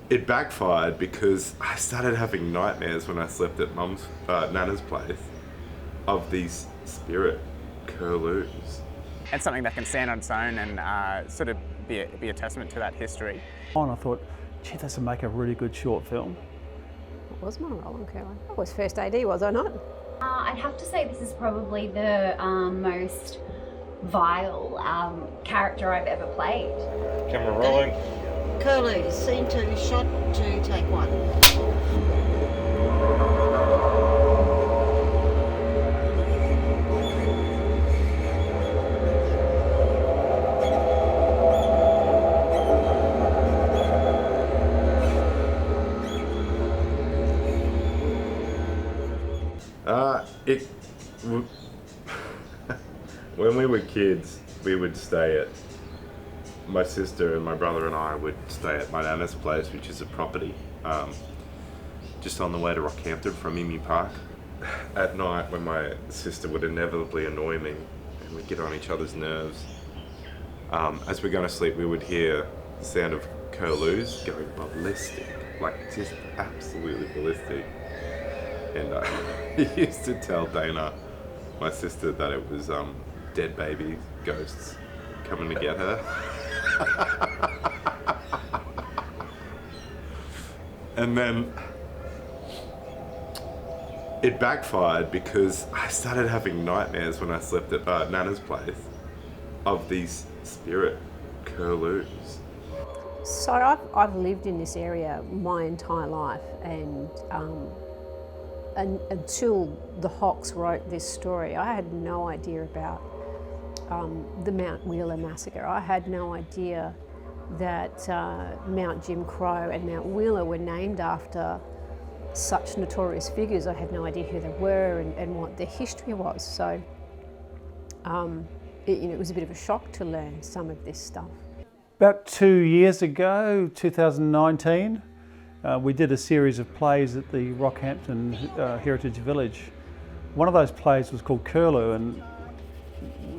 it backfired because I started having nightmares when I slept at Nana's place of these spirit curlews. It's something that can stand on its own and sort of be a testament to that history. And I thought, gee, this would make a really good short film. What was my role in Curlew? I was first AD, was I not? I'd have to say this is probably the most vile character I've ever played. Camera rolling. Curlew, scene 2, shot 2, take 1. When we were kids, we would stay at, my sister and my brother and I would stay at my Nana's place, which is a property just on the way to Rockhampton from Emu Park. At night, when my sister would inevitably annoy me and we'd get on each other's nerves, as we're going to sleep, we would hear the sound of curlews going ballistic, like just absolutely ballistic. And I used to tell Dana, my sister, that it was dead baby ghosts coming to get her. And then it backfired because I started having nightmares when I slept at Nana's place of these spirit curlews. So I've lived in this area my entire life, and until the Hawks wrote this story, I had no idea about the Mount Wheeler massacre. I had no idea that Mount Jim Crow and Mount Wheeler were named after such notorious figures. I had no idea who they were and what their history was. So it was a bit of a shock to learn some of this stuff. About 2 years ago, 2019, we did a series of plays at the Rockhampton Heritage Village. One of those plays was called Curlew, and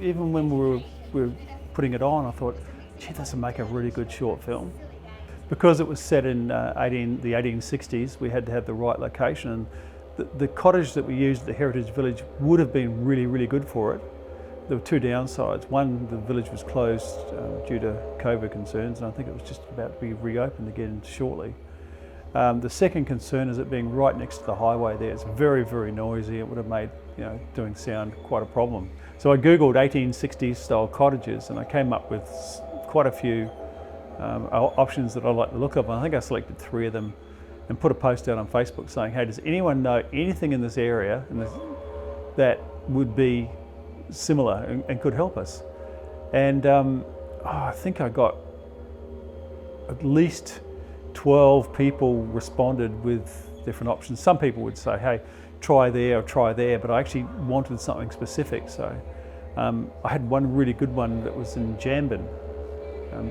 even when we were putting it on, I thought, gee, this would make a really good short film. Because it was set in the 1860s, we had to have the right location, and the cottage that we used at the Heritage Village would have been really, really good for it. There were two downsides. One, the village was closed due to COVID concerns, and I think it was just about to be reopened again shortly. The second concern is it being right next to the highway there. It's very, very noisy. It would have made doing sound quite a problem. So I Googled 1860s style cottages, and I came up with quite a few options that I like the look of. And I think I selected 3 of them and put a post out on Facebook saying, hey, does anyone know anything in this area that would be similar and could help us? And I think I got at least 12 people responded with different options. Some people would say, hey, try there or try there, but I actually wanted something specific. So I had one really good one that was in Jambin,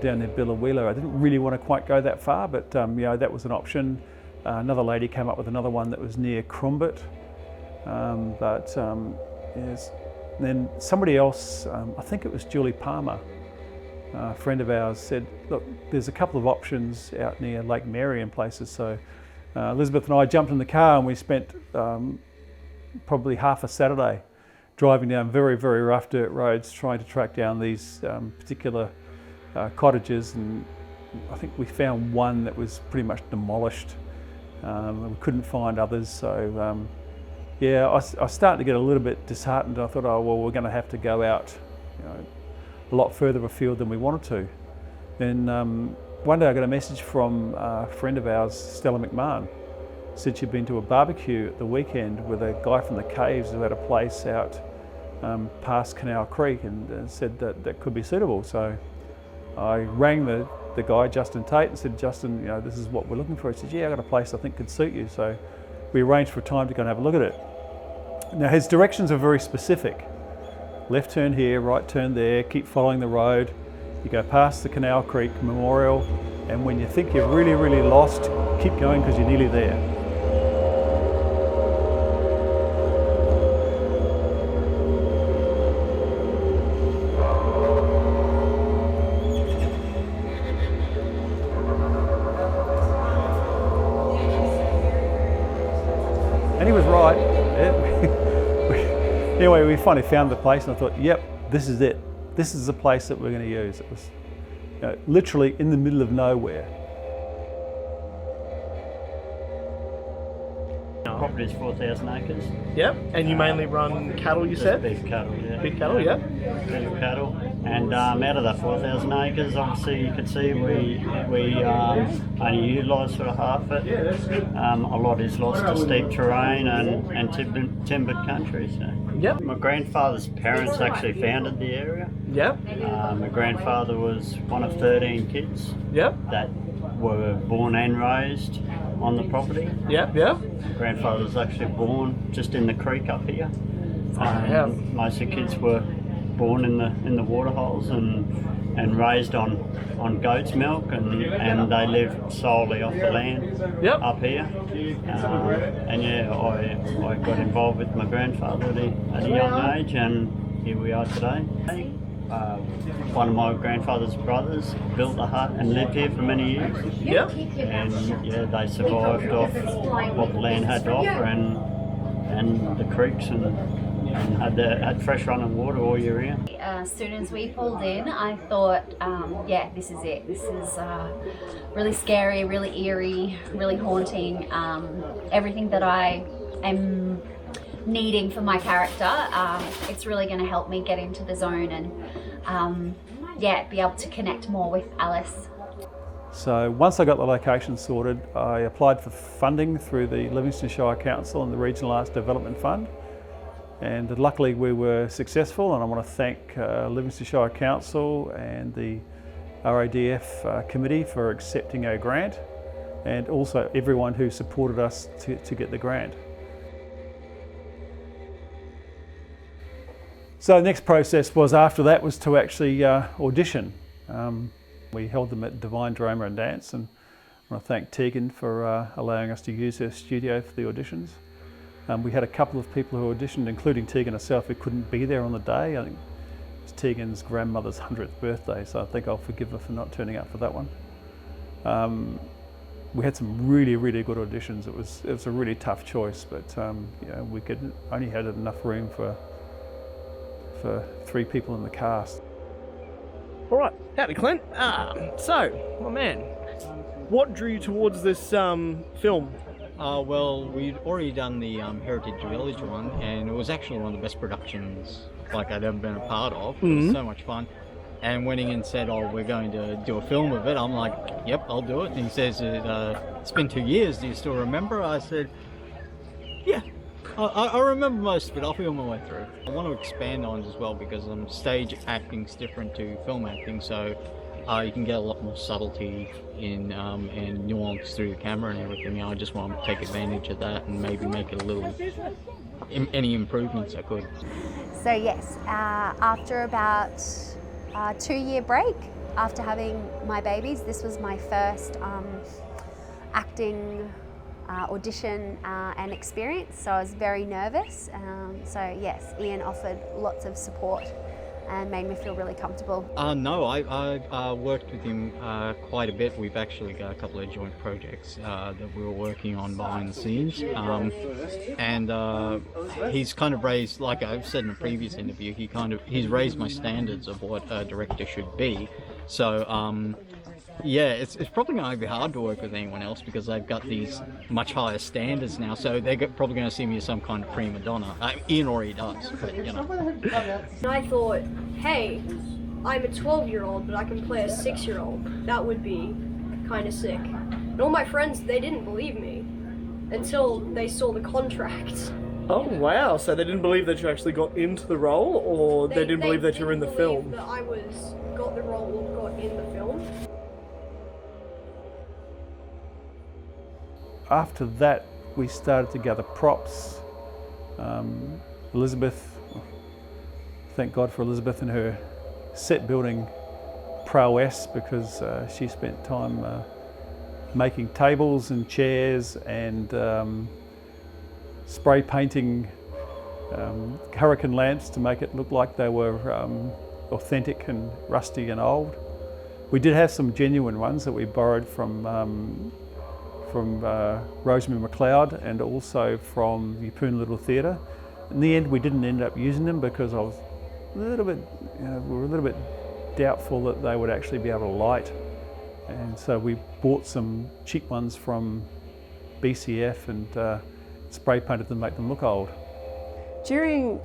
down near Billawheeler. I didn't really want to quite go that far, but that was an option. Another lady came up with another one that was near Crumbit. Yes. Then somebody else, I think it was Julie Palmer, a friend of ours, said, look, there's a couple of options out near Lake Mary and places. So Elizabeth and I jumped in the car and we spent probably half a Saturday driving down very, very rough dirt roads trying to track down these particular cottages, and I think we found one that was pretty much demolished. We couldn't find others, so yeah, I was starting to get a little bit disheartened. I thought, oh well, we're going to have to go out a lot further afield than we wanted to. Then one day I got a message from a friend of ours, Stella McMahon. Said she'd been to a barbecue at the weekend with a guy from the Caves who had a place out past Canal Creek, and said that could be suitable. So I rang the guy, Justin Tate, and said, Justin, this is what we're looking for. He said, yeah, I got a place I think could suit you. So we arranged for a time to go and have a look at it. Now his directions are very specific. Left turn here, right turn there, keep following the road. You go past the Canal Creek Memorial, and when you think you're really, really lost, keep going because you're nearly there. And he was right. Anyway, we finally found the place and I thought, yep, this is it. This is the place that we're going to use. It was literally in the middle of nowhere. Property is 4,000 acres. Yep, and you mainly run cattle, you said? Beef cattle, yeah. Beef cattle, yeah. Beef cattle. And out of that 4,000 acres, obviously you can see we only utilise sort of half it. A lot is lost to steep terrain and timbered country. So. Yep. My grandfather's parents actually founded the area. Yep. My grandfather was one of 13 kids. Yep. That were born and raised on the property. Yep, yep. Grandfather was actually born just in the creek up here. Most of the kids were born in the waterholes and raised on goat's milk, and they lived solely off the land up here. And yeah, I got involved with my grandfather at a young age, and here we are today. One of my grandfather's brothers built a hut and lived here for many years. Yep. And yeah, they survived off what the land had to offer and the creeks and had fresh running water all year round. As soon as we pulled in, I thought, yeah, this is it. This is really scary, really eerie, really haunting. Everything that I am needing for my character. It's really going to help me get into the zone and yeah, be able to connect more with Alice. So once I got the location sorted, I applied for funding through the Livingstone Shire Council and the Regional Arts Development Fund. And luckily we were successful, and I want to thank Livingstone Shire Council and the RADF committee for accepting our grant, and also everyone who supported us to get the grant. So the next process was after that was to actually audition. We held them at Divine Drama and Dance, and I want to thank Tegan for allowing us to use her studio for the auditions. We had a couple of people who auditioned, including Tegan herself, who couldn't be there on the day. I think it was Tegan's grandmother's 100th birthday, so I think I'll forgive her for not turning up for that one. We had some really, really good auditions. It was a really tough choice, but you know, we only had enough room for 3 people in the cast. All right, howdy Clint. So, my man, what drew you towards this film? Well, we'd already done the Heritage Village one, and it was actually one of the best productions like I'd ever been a part of. It was so much fun. And went in and said, oh, we're going to do a film of it. I'm like, yep, I'll do it. And he says, it's been 2 years, do you still remember? I said, yeah, I remember most of it. I'll feel my way through. I want to expand on it as well, because stage acting's different to film acting, so you can get a lot more subtlety in and nuance through the camera and everything. I just want to take advantage of that and maybe make it a little, any improvements I could. So yes, after about a 2-year break, after having my babies, this was my first acting audition and experience, so I was very nervous. So yes, Ian offered lots of support and made me feel really comfortable. No, I worked with him quite a bit. We've actually got a couple of joint projects that we were working on behind the scenes. And he's kind of raised, like I've said in a previous interview, he's raised my standards of what a director should be. So yeah, it's probably going to be hard to work with anyone else, because they've got these much higher standards now, so they're probably going to see me as some kind of prima donna. Ian already does, but you know. I thought, hey, I'm a 12-year-old, but I can play a 6-year-old. That would be kind of sick. And all my friends, they didn't believe me until they saw the contract. Oh wow, so they didn't believe that you actually got into the role, or they didn't believe that you were in the film? That I got the role or got in the film. After that, we started to gather props. Elizabeth, thank God for Elizabeth and her set building prowess, because she spent time making tables and chairs and spray painting hurricane lamps to make it look like they were authentic and rusty and old. We did have some genuine ones that we borrowed from from Rosemary McLeod and also from the Poon Little Theatre. In the end, we didn't end up using them because I was a little bit, we were a little bit doubtful that they would actually be able to light. And so we bought some cheap ones from BCF and spray painted them to make them look old. During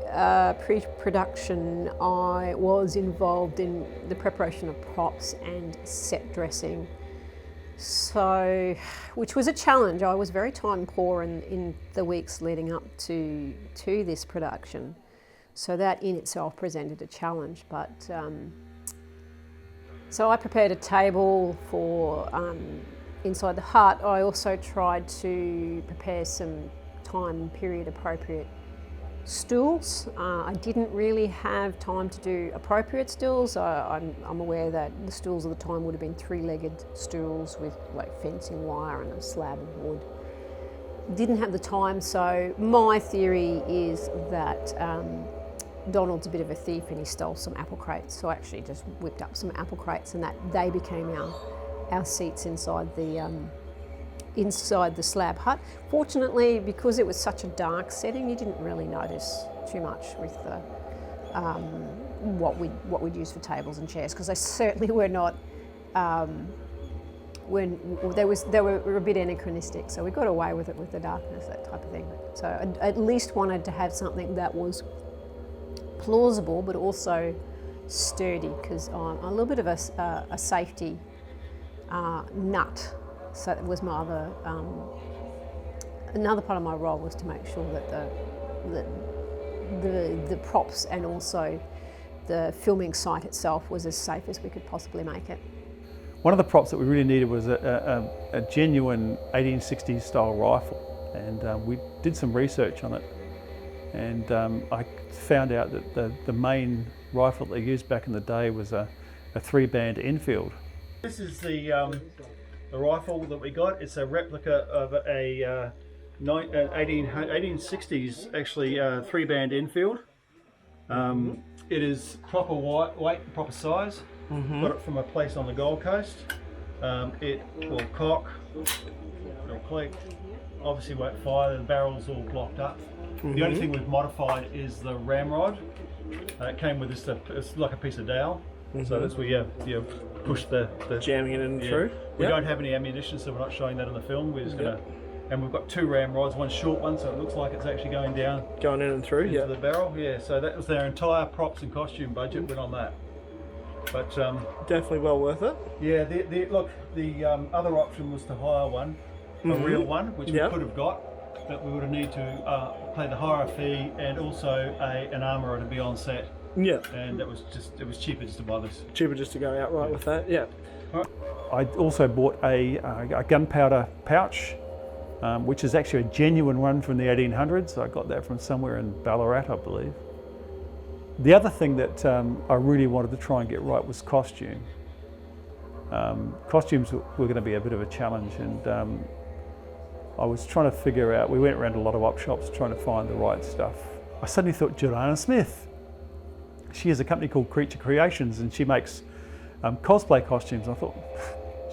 pre-production, I was involved in the preparation of props and set dressing. So, which was a challenge. I was very time poor in the weeks leading up to this production. So that in itself presented a challenge. But so I prepared a table for inside the hut. I also tried to prepare some time period appropriate stools. I didn't really have time to do appropriate stools. I'm aware that the stools of the time would have been three-legged stools with like fencing wire and a slab of wood. Didn't have the time, so my theory is that Donald's a bit of a thief and he stole some apple crates. So I actually just whipped up some apple crates and that they became our seats inside the slab hut. Fortunately, because it was such a dark setting, you didn't really notice too much with the what we'd use for tables and chairs, because they certainly were not. They were a bit anachronistic, so we got away with it with the darkness, that type of thing. So I at least wanted to have something that was plausible but also sturdy, because I'm a little bit of a safety nut. So it was my other, another part of my role was to make sure that the props and also the filming site itself was as safe as we could possibly make it. One of the props that we really needed was a genuine 1860s style rifle, and we did some research on it, and I found out that the main rifle they used back in the day was a 3-band Enfield. This is the rifle that we got. It's a replica of a 1860s actually 3-band Enfield. It is proper weight, proper size. Mm-hmm. Got it from a place on the Gold Coast. It will cock, it'll click, obviously won't fire, the barrel's all blocked up. Mm-hmm. The only thing we've modified is the ramrod. It came with this, it's like a piece of dowel. Mm-hmm. So that's where you push the jamming it in through. We don't have any ammunition, so we're not showing that in the film. We're just gonna, and we've got 2 ramrods, one short one, so it looks like it's actually going down. Going in and through, into the barrel. Yeah, so that was their entire props and costume budget went on that. But definitely well worth it. Yeah, the other option was to hire one, a real one, which we could have got, but we would have needed to pay the hire fee and also an armourer to be on set. Yeah. And it was cheaper just to buy this. Cheaper just to go outright with that, yeah. Right. I also bought a gunpowder pouch, which is actually a genuine one from the 1800s. I got that from somewhere in Ballarat, I believe. The other thing that I really wanted to try and get right was costume. Costumes were going to be a bit of a challenge, and I was trying to figure out, we went around a lot of op shops trying to find the right stuff. I suddenly thought, Joanna Smith. She has a company called Creature Creations and she makes cosplay costumes. I thought,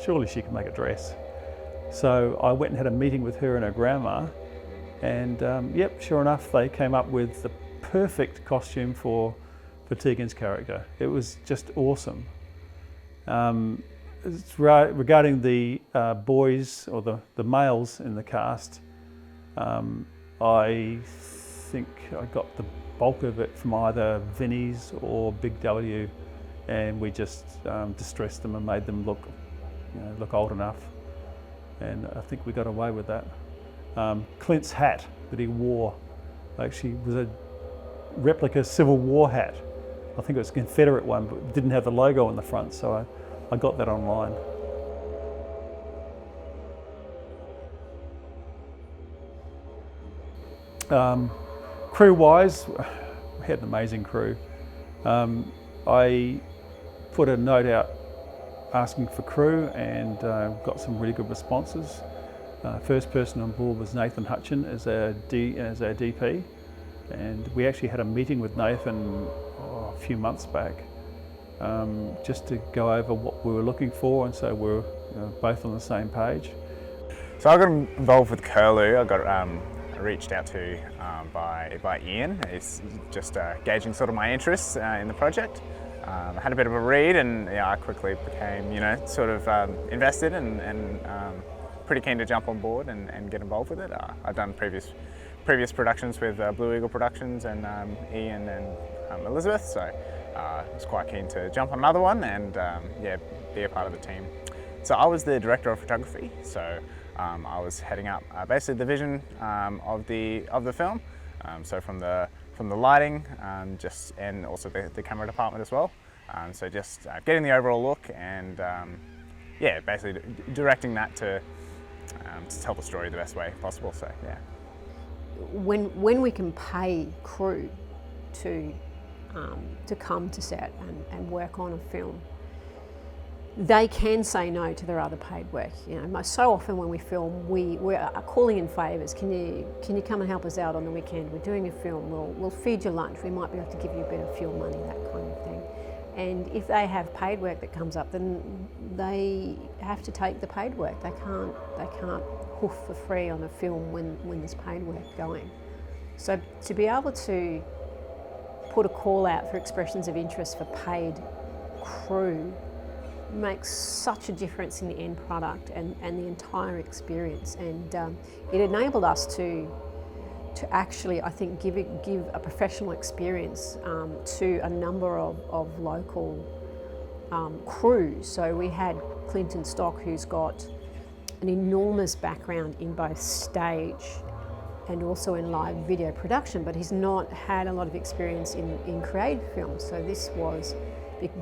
surely she can make a dress. So I went and had a meeting with her and her grandma, and yep, sure enough, they came up with the perfect costume for Tegan's character. It was just awesome. Regarding the boys or the males in the cast, I think I got the bulk of it from either Vinnie's or Big W, and we just distressed them and made them look old enough, and I think we got away with that. Clint's hat that he wore actually was a replica Civil War hat. I think it was a Confederate one, but didn't have the logo on the front, so I got that online. Crew-wise, we had an amazing crew. I put a note out asking for crew and got some really good responses. First person on board was Nathan Hutchin as our DP, and we actually had a meeting with Nathan a few months back just to go over what we were looking for, and so we're both on the same page. So I got involved with Curlew. I got reached out to by Ian. He's just gauging sort of my interests in the project. I had a bit of a read, and yeah, I quickly became, sort of invested and pretty keen to jump on board and get involved with it. I've done previous productions with Blue Eagle Productions and Ian and Elizabeth, so I was quite keen to jump on another one and be a part of the team. So I was the director of photography, so I was heading up basically the vision of the film. So from the lighting, and also the camera department as well. So just getting the overall look and basically directing that to tell the story the best way possible. So yeah. When we can pay crew to come to set and work on a film, they can say no to their other paid work. So often when we film, we are calling in favours. Can you come and help us out on the weekend? We're doing a film. We'll feed you lunch. We might be able to give you a bit of fuel money, that kind of thing. And if they have paid work that comes up, then they have to take the paid work. They can't hoof for free on a film when there's paid work going. So to be able to put a call out for expressions of interest for paid crew makes such a difference in the end product and the entire experience, and it enabled us to actually, I think, give a professional experience to a number of local crews. So we had Clinton Stock, who's got an enormous background in both stage and also in live video production, but he's not had a lot of experience in creative films. So this was,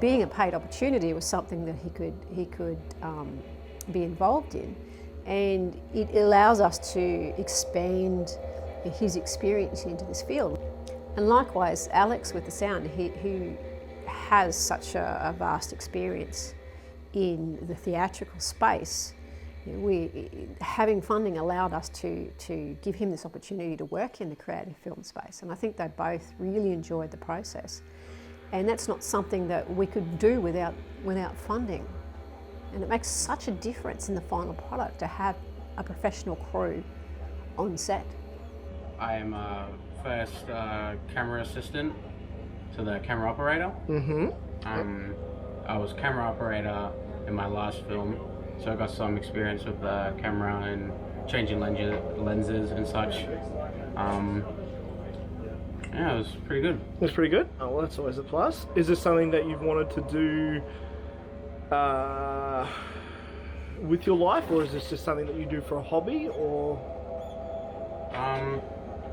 being a paid opportunity, was something that he could be involved in, and it allows us to expand his experience into this field. And likewise, Alex with the sound, who has such a vast experience in the theatrical space. Having funding allowed us to give him this opportunity to work in the creative film space, and I think they both really enjoyed the process. And that's not something that we could do without funding. And it makes such a difference in the final product to have a professional crew on set. I am a first camera assistant to the camera operator. I was camera operator in my last film, so I got some experience with the camera and changing lenses and such. Yeah, it was pretty good. It was pretty good? Oh, well, that's always a plus. Is this something that you've wanted to do with your life, or is this just something that you do for a hobby, or?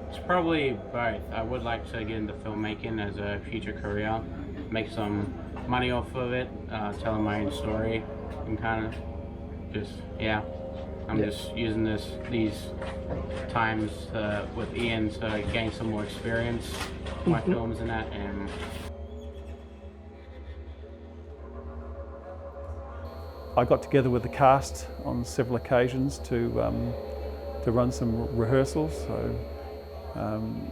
It's probably both. I would like to get into filmmaking as a future career, make some money off of it, telling my own story, and kind of just, I'm just using these times with Ian to gain some more experience in my films and that. And I got together with the cast on several occasions to run some rehearsals. So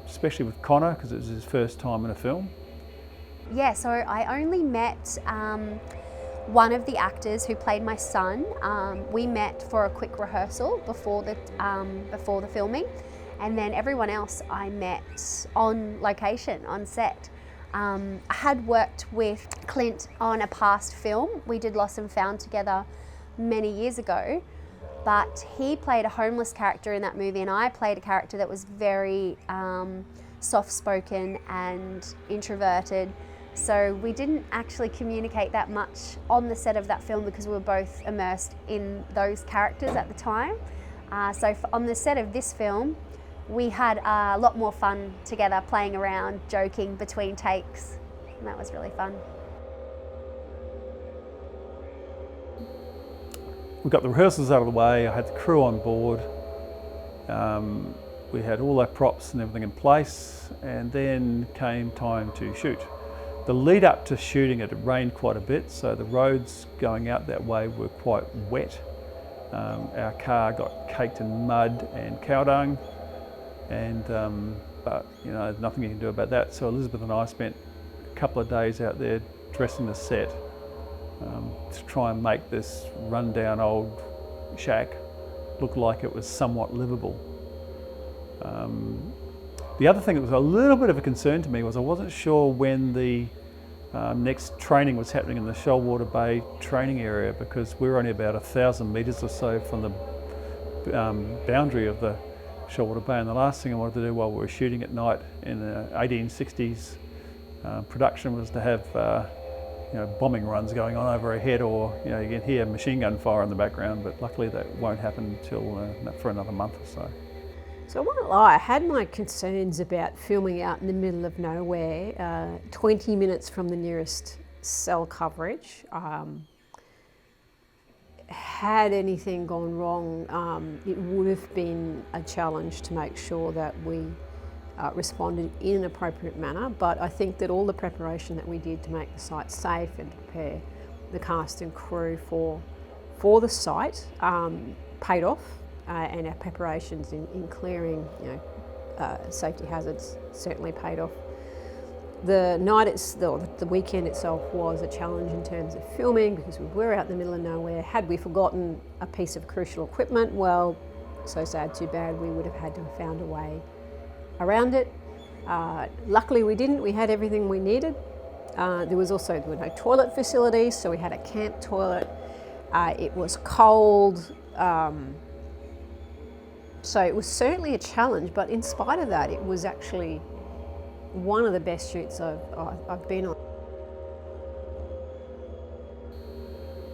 especially with Connor, because it was his first time in a film. Yeah, so I only met one of the actors who played my son. We met for a quick rehearsal before the filming, and then everyone else I met on location, on set. I had worked with Clint on a past film. We did Lost and Found together many years ago, but he played a homeless character in that movie, and I played a character that was very soft-spoken and introverted. So we didn't actually communicate that much on the set of that film because we were both immersed in those characters at the time. So on the set of this film, we had a lot more fun together, playing around, joking between takes, and that was really fun. We got the rehearsals out of the way, I had the crew on board, we had all our props and everything in place, and then came time to shoot. The lead up to shooting, it had rained quite a bit, so the roads going out that way were quite wet. Our car got caked in mud and cow dung, and but there's nothing you can do about that. So Elizabeth and I spent a couple of days out there dressing the set to try and make this rundown old shack looked like it was somewhat livable. The other thing that was a little bit of a concern to me was I wasn't sure when the next training was happening in the Shoalwater Bay training area, because we're only about 1,000 metres or so from the boundary of the Shoalwater Bay, and the last thing I wanted to do while we were shooting at night in the 1860s production was to have bombing runs going on over our head, or you can hear machine gun fire in the background, but luckily that won't happen until for another month or so. So I won't lie, I had my concerns about filming out in the middle of nowhere, 20 minutes from the nearest cell coverage. Had anything gone wrong, it would have been a challenge to make sure that we responded in an appropriate manner, but I think that all the preparation that we did to make the site safe and to prepare the cast and crew for the site paid off. And our preparations in clearing, safety hazards certainly paid off. The weekend itself was a challenge in terms of filming, because we were out in the middle of nowhere. Had we forgotten a piece of crucial equipment, well, so sad, too bad. We would have had to have found a way around it. Luckily we didn't. We had everything we needed. There were no toilet facilities, so we had a camp toilet. It was cold. So it was certainly a challenge, but in spite of that, it was actually one of the best shoots I've been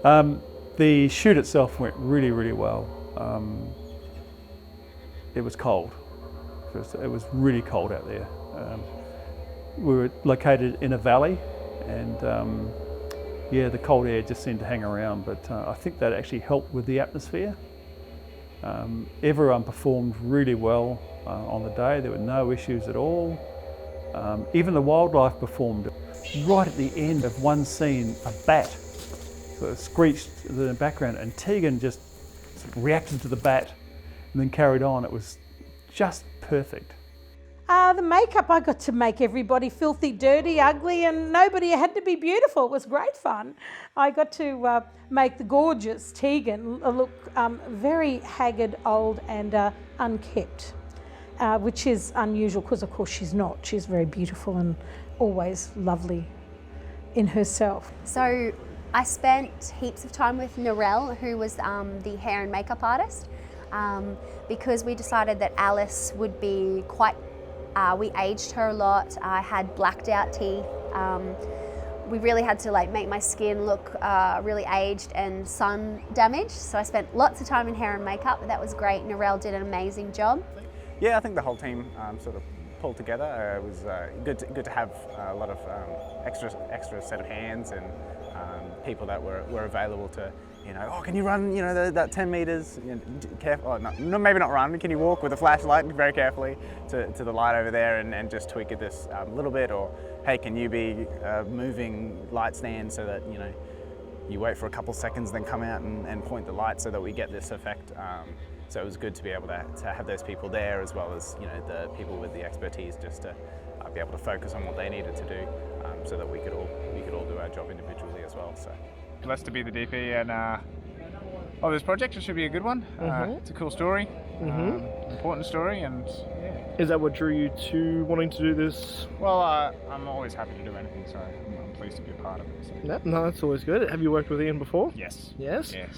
on. The shoot itself went really, really well. It was cold. It was really cold out there. We were located in a valley, and the cold air just seemed to hang around, but I think that actually helped with the atmosphere. Everyone performed really well on the day. There were no issues at all. Even the wildlife performed. Right at the end of one scene, a bat sort of screeched in the background, and Tegan just reacted to the bat and then carried on. It was just perfect. The makeup, I got to make everybody filthy, dirty, ugly, and nobody had to be beautiful. It was great fun. I got to make the gorgeous Tegan look very haggard, old and unkept, which is unusual because of course she's not. She's very beautiful and always lovely in herself. So I spent heaps of time with Narelle, who was the hair and makeup artist, because we decided that Alice would be quite we aged her a lot. I had blacked out teeth. We really had to make my skin look really aged and sun damaged. So I spent lots of time in hair and makeup, but that was great. Narelle did an amazing job. Yeah, I think the whole team sort of pulled together. It was good to have a lot of extra set of hands and people that were available to, can you run, that 10 metres, careful, maybe not run, can you walk with a flashlight very carefully to the light over there and just tweak it this little bit, or hey, can you be moving light stand so that, you wait for a couple seconds then come out and point the light so that we get this effect. So it was good to be able to have those people there, as well as, the people with the expertise, just to be able to focus on what they needed to do, so that we could all do our job individually as well. So blessed to be the DP and of this project. It should be a good one. It's a cool story, important story, and yeah. Is that what drew you to wanting to do this? Well, I'm always happy to do anything, so I'm pleased to be a part of it. So. Yep, no, that's always good. Have you worked with Ian before? Yes. Yes? Yes.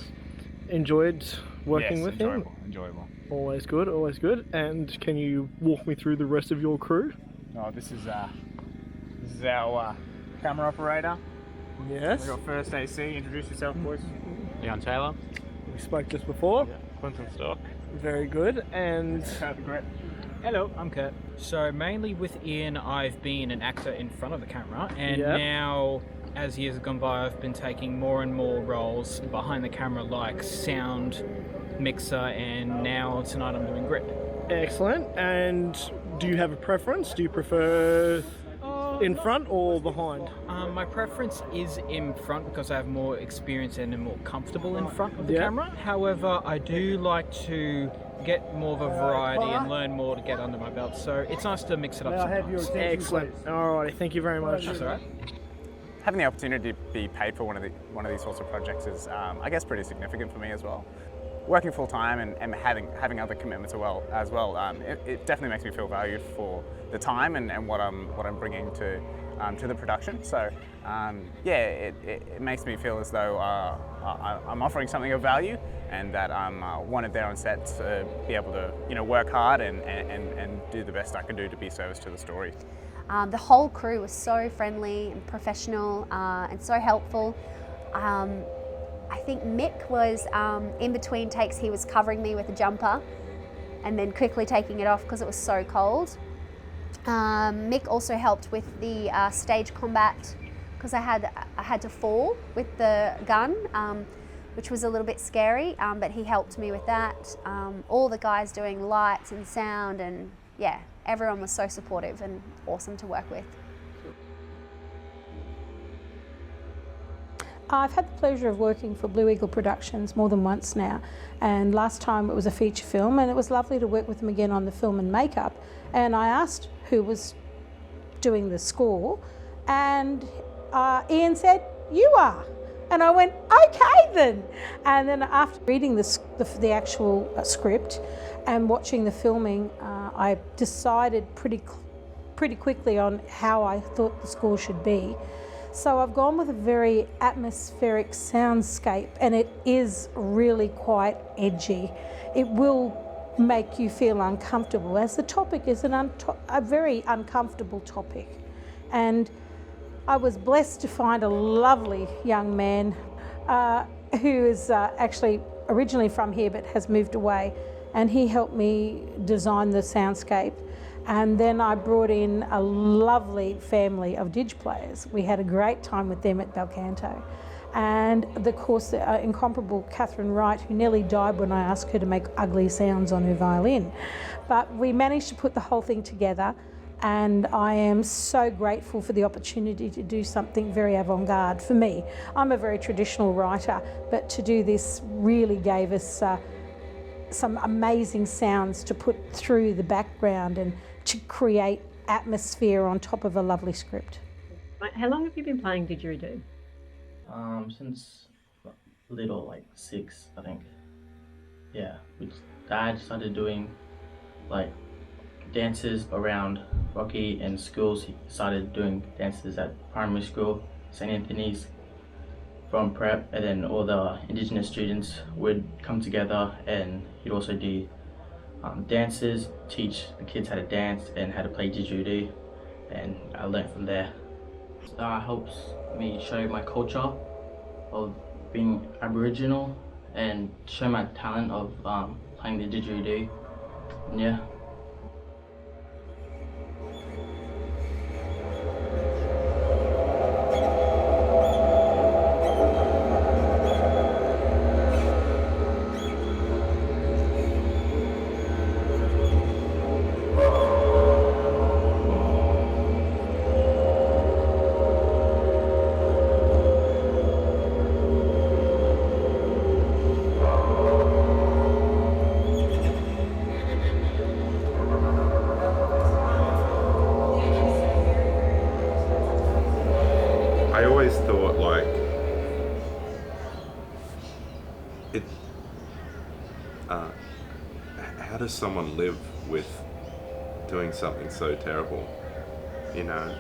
Enjoyed working with him? Enjoyable. Always good, always good. And can you walk me through the rest of your crew? Oh, this is our camera operator. Yes. We've got first AC. Introduce yourself, boys. Leon Taylor. We spoke just before. Yeah. Quentin Stock. Very good. And Hello, I'm Kurt. So mainly with Ian, I've been an actor in front of the camera, and now, as years have gone by, I've been taking more and more roles behind the camera, like sound, mixer, and now tonight I'm doing grip. Excellent. And do you have a preference? Do you prefer in front or behind? My preference is in front because I have more experience and am more comfortable in front of the camera. However, I do like to get more of a variety and learn more to get under my belt. So it's nice to mix it up sometimes. Excellent. Alrighty, thank you very much. That's all right. Having the opportunity to be paid for one of these sorts of projects is, I guess, pretty significant for me as well. working full time and having other commitments as well, it definitely makes me feel valued for the time and what I'm bringing to the production. So it makes me feel as though I'm offering something of value, and that I'm wanted there on set to be able to work hard and do the best I can do to be service to the story. The whole crew was so friendly and professional and so helpful. I think Mick was in between takes, he was covering me with a jumper and then quickly taking it off because it was so cold. Mick also helped with the stage combat because I had to fall with the gun, which was a little bit scary, but he helped me with that. All the guys doing lights and sound, and yeah, everyone was so supportive and awesome to work with. I've had the pleasure of working for Blue Eagle Productions more than once now, and last time it was a feature film, and it was lovely to work with them again on the film and makeup. And I asked who was doing the score, and Ian said, "You are." And I went, "Okay then." And then after reading the actual script and watching the filming, I decided pretty quickly on how I thought the score should be. So I've gone with a very atmospheric soundscape, and it is really quite edgy. It will make you feel uncomfortable, as the topic is a very uncomfortable topic. And I was blessed to find a lovely young man who is actually originally from here but has moved away, and he helped me design the soundscape. And then I brought in a lovely family of Didge players. We had a great time with them at Belcanto. And of course, the incomparable Catherine Wright, who nearly died when I asked her to make ugly sounds on her violin. But we managed to put the whole thing together, and I am so grateful for the opportunity to do something very avant-garde for me. I'm a very traditional writer, but to do this really gave us some amazing sounds to put through the background and to create atmosphere on top of a lovely script. How long have you been playing didgeridoo? Since little, like 6, I think. Yeah, Dad started doing like dances around Rocky and schools. He started doing dances at primary school, St. Anthony's, from prep, and then all the Indigenous students would come together, and he'd also do dances, teach the kids how to dance and how to play didgeridoo, and I learned from there. That helps me show my culture of being Aboriginal and show my talent of playing the didgeridoo. Yeah. I always thought, like, how does someone live with doing something so terrible? You know,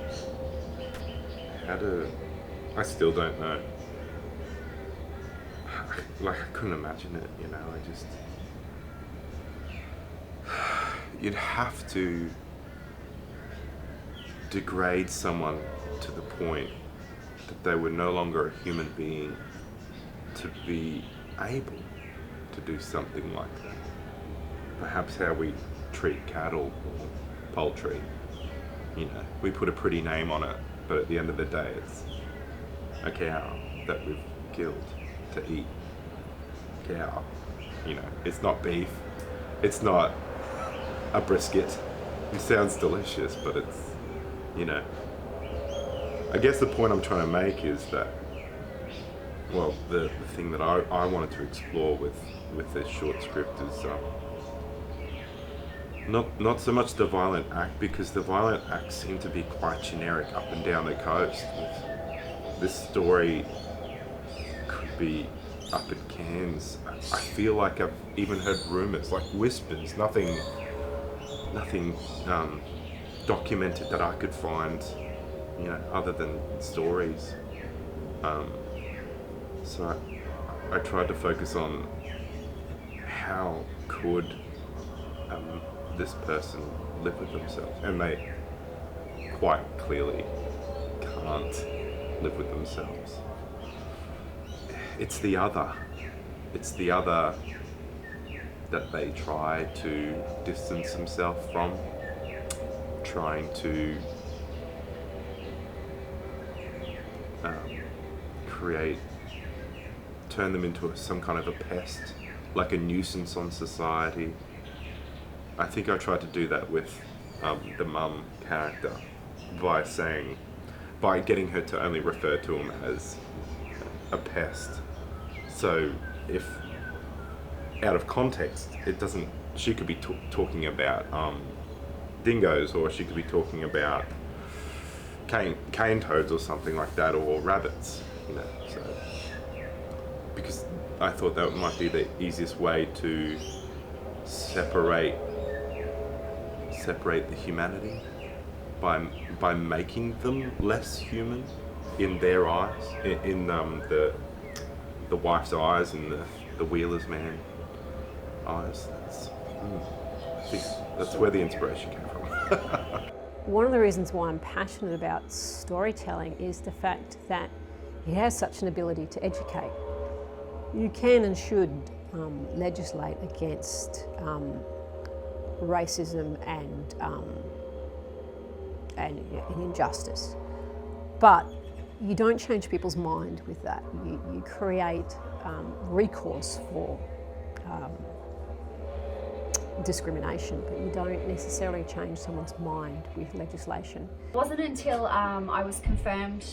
I still don't know. Like, I couldn't imagine it, you know, you'd have to degrade someone to the point that they were no longer a human being to be able to do something like that. Perhaps how we treat cattle or poultry. You know, we put a pretty name on it, but at the end of the day, it's a cow that we've killed to eat. Cow, you know, it's not beef, it's not a brisket. It sounds delicious, but it's, you know, I guess the point I'm trying to make is that, well, the thing that I wanted to explore with this short script is not so much the violent act, because the violent acts seem to be quite generic up and down the coast. This story could be up in Cairns, I feel like I've even heard rumours, like whispers, nothing documented that I could find, other than stories. So I tried to focus on how could this person live with themselves, and they quite clearly can't live with themselves. It's the other that they try to distance themselves from, trying to turn them into some kind of a pest, like a nuisance on society. I think I tried to do that with the mum character by getting her to only refer to him as a pest. So if out of context, she could be talking about dingoes, or she could be talking about cane toads or something like that, or rabbits, so because I thought that might be the easiest way to separate the humanity by making them less human in their eyes, in the wife's eyes and the Wheeler's man eyes. I think that's where the inspiration came from. One of the reasons why I'm passionate about storytelling is the fact that it has such an ability to educate. You can and should legislate against racism and injustice, but you don't change people's mind with that. You create recourse for discrimination, but you don't necessarily change someone's mind with legislation. It wasn't until I was confirmed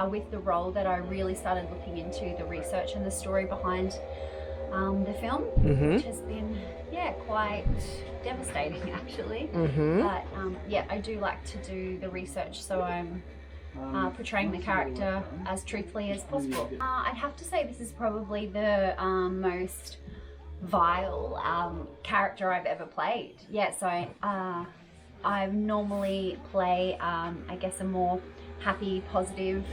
with the role that I really started looking into the research and the story behind the film, which has been quite devastating actually. But I do like to do the research, so I'm portraying the character as truthfully as possible. I'd have to say this is probably the most vile character I've ever played. So I normally play I guess a more happy, positive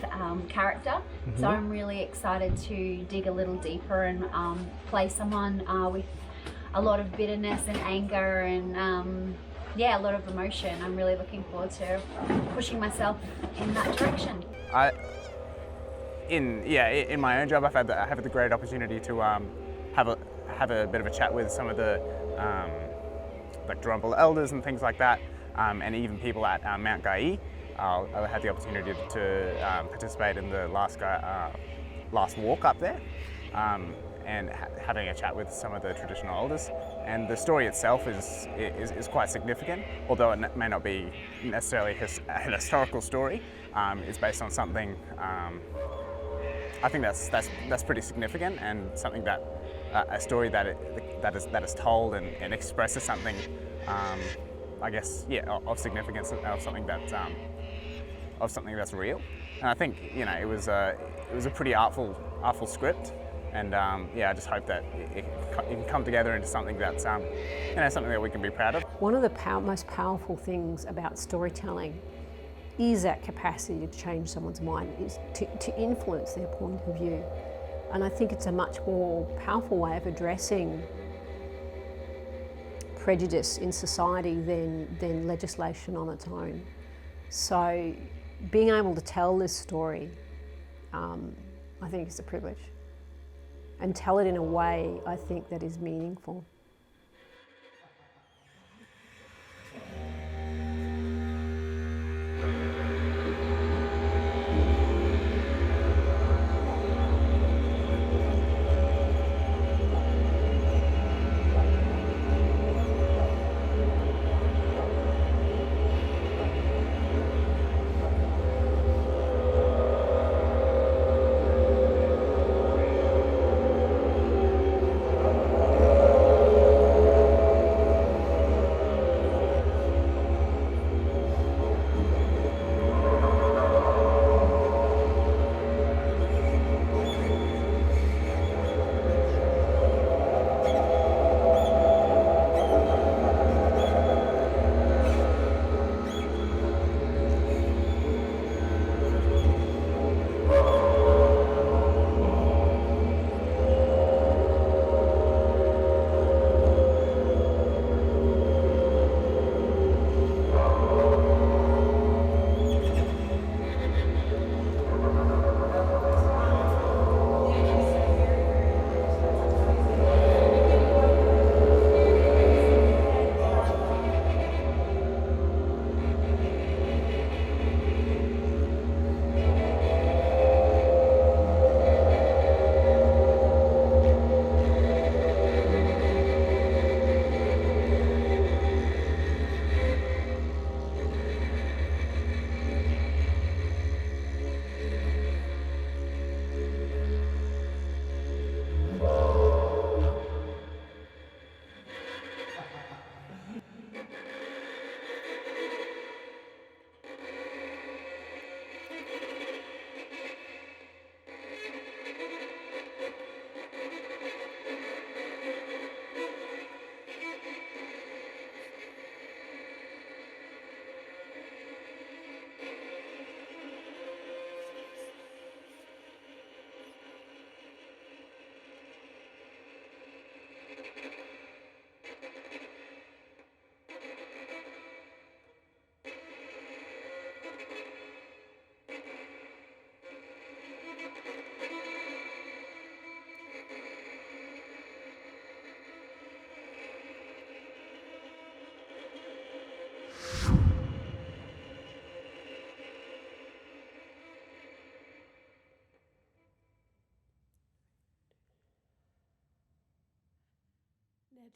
character. So I'm really excited to dig a little deeper and play someone with a lot of bitterness and anger and a lot of emotion. I'm really looking forward to pushing myself in that direction. In my own job, I've had the great opportunity to have a bit of a chat with some of the like Durrumbul elders and things like that, and even people at Mount Gai. I had the opportunity to participate in the last walk up there, and having a chat with some of the traditional elders. And the story itself is quite significant, although it may not be necessarily an historical story. It's based on something. I think that's pretty significant, and something that a story that is told and expresses something. I guess of significance, of something that's real. And I think it was a pretty artful script, and I just hope that it can come together into something that's something that we can be proud of. One of the most powerful things about storytelling is that capacity to change someone's mind, is to influence their point of view. And I think it's a much more powerful way of addressing prejudice in society than legislation on its own. So being able to tell this story, I think is a privilege. And tell it in a way, I think, that is meaningful.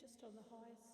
just on the high